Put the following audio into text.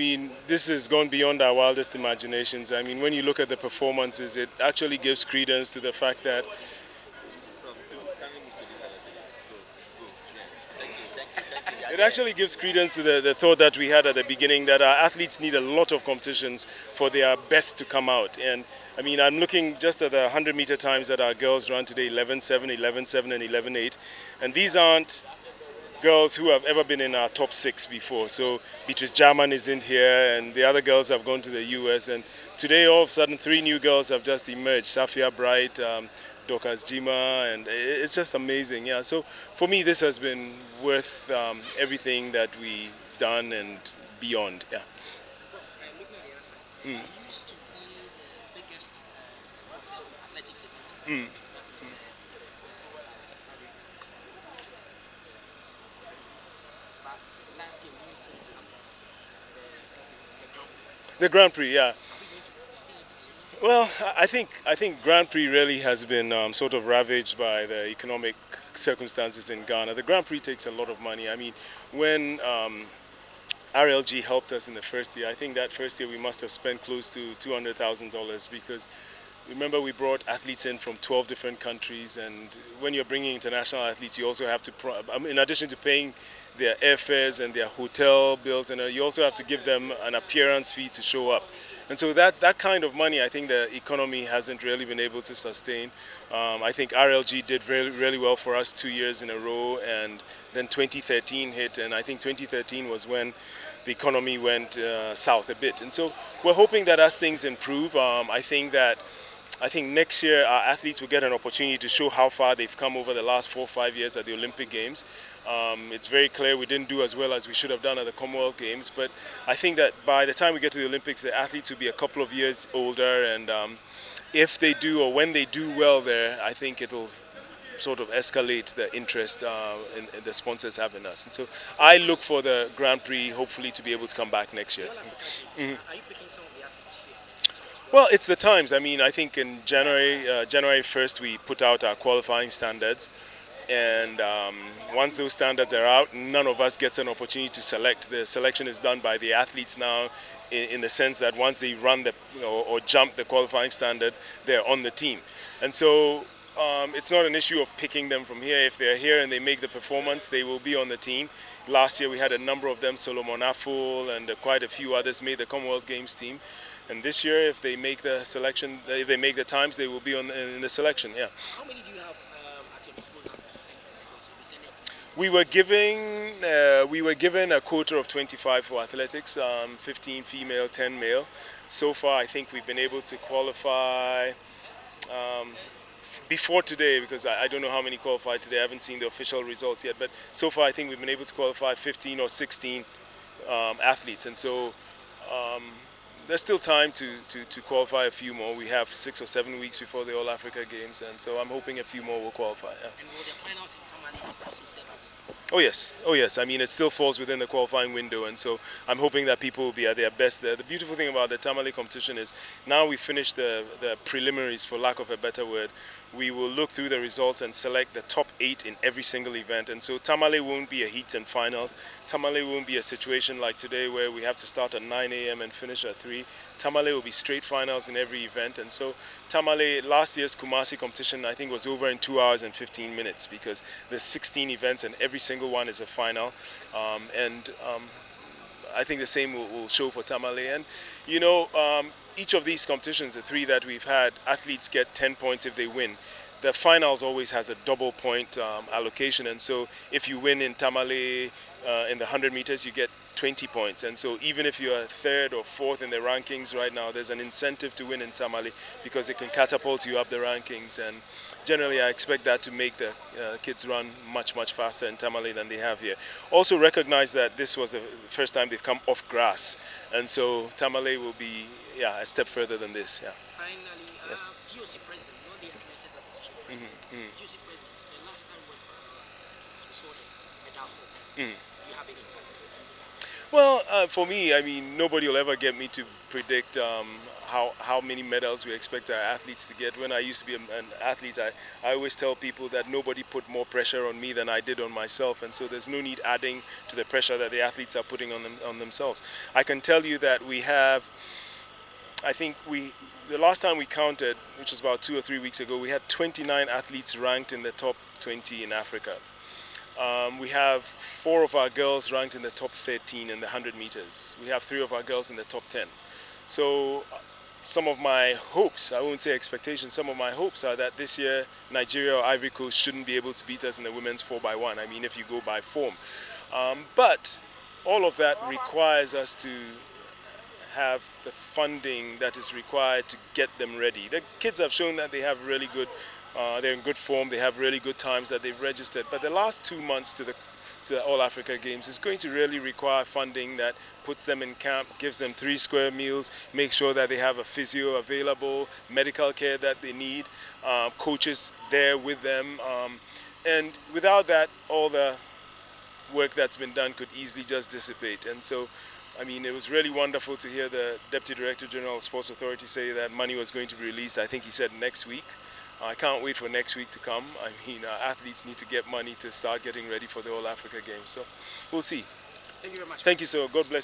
I mean, this has gone beyond our wildest imaginations. I mean, when you look at the performances, it actually gives credence to the fact that it actually gives credence to the thought that we had at the beginning that our athletes need a lot of competitions for their best to come out. And I mean, I'm looking just at the 100-meter times that our girls run today: 11:7, 11:7, and 11:8. And these aren't girls who have ever been in our top six before. So Beatrice Jarman isn't here, and the other girls have gone to the US. And today, all of a sudden, three new girls have just emerged: Safia Bright, Dorcas Jima, and it's just amazing. Yeah. So for me, this has been worth everything that we done and beyond. Yeah. Mm. Mm. The Grand Prix, yeah. Well, I think Grand Prix really has been sort of ravaged by the economic circumstances in Ghana. The Grand Prix takes a lot of money. I mean, when RLG helped us in the first year, I think that first year we must have spent close to $200,000 because remember we brought athletes in from 12 different countries, and when you're bringing international athletes, you also have to, in addition to paying their airfares and their hotel bills, and you also have to give them an appearance fee to show up. And so that kind of money, I think the economy hasn't really been able to sustain. I think RLG did really, really well for us 2 years in a row, and then 2013 hit, and I think 2013 was when the economy went south a bit. And so we're hoping that as things improve, I think next year our athletes will get an opportunity to show how far they've come over the last 4 or 5 years at the Olympic Games. It's very clear we didn't do as well as we should have done at the Commonwealth Games, but I think that by the time we get to the Olympics, the athletes will be a couple of years older, and if they do or when they do well there, I think it'll sort of escalate the interest in the sponsors have in us. And so I look for the Grand Prix hopefully to be able to come back next year. Mhm. Well, it's the times. I mean, I think in January 1st, we put out our qualifying standards. And once those standards are out, none of us gets an opportunity to select. The selection is done by the athletes now, in the sense that once they run or jump the qualifying standard, they're on the team. And so it's not an issue of picking them from here. If they're here and they make the performance, they will be on the team. Last year we had a number of them: Solomon Afol and quite a few others made the Commonwealth Games team. And this year, if they make the selection, if they make the times, they will be in the selection. Yeah. How many do you have at your disposal to send? We were given a quota of 25 for athletics, 15 female, 10 male. So far, I think we've been able to qualify before today, because I don't know how many qualified today. I haven't seen the official results yet, but so far I think we've been able to qualify 15 or 16 athletes, and so there's still time to qualify a few more. We have 6 or 7 weeks before the All Africa Games, and so I'm hoping a few more will qualify. Yeah. And will the finals in Tamale also serve us? Oh yes. I mean, it still falls within the qualifying window, and so I'm hoping that people will be at their best there. The beautiful thing about the Tamale competition is now we finished the preliminaries, for lack of a better word. We will look through the results and select the top 8 in every single event, and so Tamale won't be a heat and finals. Tamale won't be a situation like today where we have to start at 9 a.m. and finish at 3. Tamale will be straight finals in every event, and so Tamale, last year's Kumasi competition, I think was over in 2 hours and 15 minutes because there's 16 events and every single one is a final. I think the same will show for Tamale. And each of these competitions, the 3 that we've had, athletes get 10 points if they win. The finals always has a double point allocation, and so if you win in Tamale in the 100 meters, you get 20 points. And so even if you are 3rd or 4th in the rankings right now, there's an incentive to win in Tamale because it can catapult you up the rankings. And generally, I expect that to make the kids run much, much faster in Tamale than they have here. Also recognize that this was the first time they've come off grass, and so Tamale will be a step further than this. Yeah. Finally, yes. GOC president, not the Athletics Association president. GOC president, the last time we saw him at that home. Do you have any targets? Well, for me, I mean, nobody will ever get me to predict how many medals we expect our athletes to get. When I used to be an athlete, I always tell people that nobody put more pressure on me than I did on myself, and so there's no need adding to the pressure that the athletes are putting on themselves. I can tell you that we have, I think the last time we counted, which was about 2 or 3 weeks ago, we had 29 athletes ranked in the top 20 in Africa. We have 4 of our girls ranked in the top 13 in the 100 meters. We have 3 of our girls in the top 10. So some of my hopes, I won't say expectations, some of my hopes are that this year Nigeria or Ivory Coast shouldn't be able to beat us in the women's 4x1. I mean, if you go by form. But all of that requires us to have the funding that is required to get them ready. The kids have shown that they have really good, they're in good form, they have really good times that they've registered. But the last 2 months to the All Africa Games is going to really require funding that puts them in camp, gives them 3 square meals, makes sure that they have a physio available, medical care that they need, coaches there with them. And without that, all the work that's been done could easily just dissipate. And so, I mean, it was really wonderful to hear the Deputy Director General of Sports Authority say that money was going to be released. I think he said next week. I can't wait for next week to come. I mean, athletes need to get money to start getting ready for the All Africa Games. So we'll see. Thank you very much. Thank you, sir. God bless you.